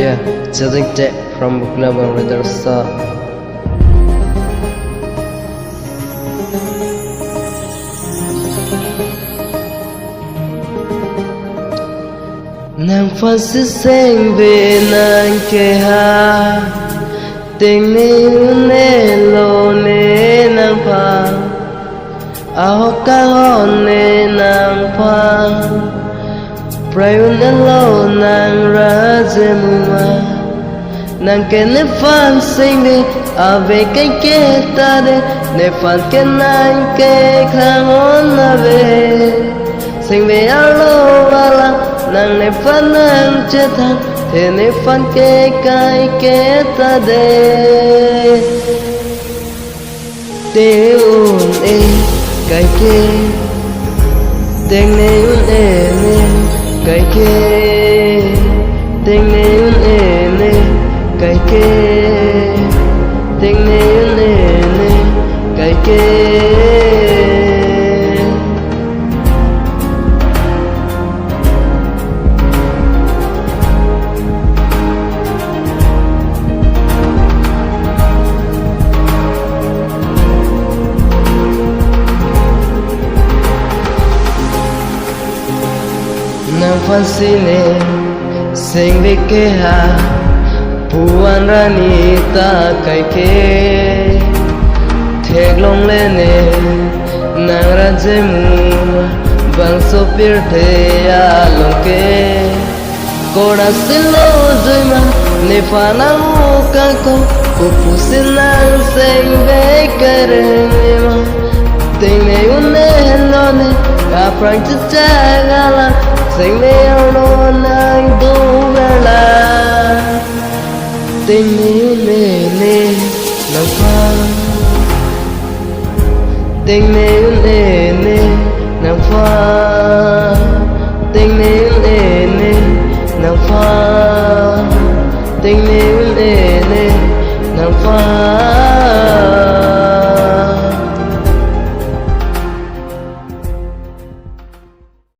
Yeah, judging tech from Global Radar Star. Nàng phát xích xanh về nàng kề ha tình yêu nê lô nê nàng pha áo ca hòn nê nàng pha prayu nê lô nàng ra dê mùa nàng kê nê phan xanh đi về cái kê ta đi nê phan kê nàng kê khang hòn na về xanh về áo lô ba la nàng ne phan nàng chết thang thế ne phan kê cái kê ta đê tê un ê cái kê tên ne un ê ne cái kê tên ne un ê ne cái kê tên ne un ê ne cái kê nàng phan sine sing ve ke ha puan rani ta kai ke thek long le ne nàng ra je mu bang so pir the ya long ke koda silo joi ma ne fa na mu ka ko pu sin nàng sing ve ke re ma tình này un ne lo ne ka prang cha ga la tình yêu luôn anh tu là tình yêu nề nề nắng pha tình yêu nề nề nắng pha tình yêu nề nề nắng pha tình yêu nề nề nắng pha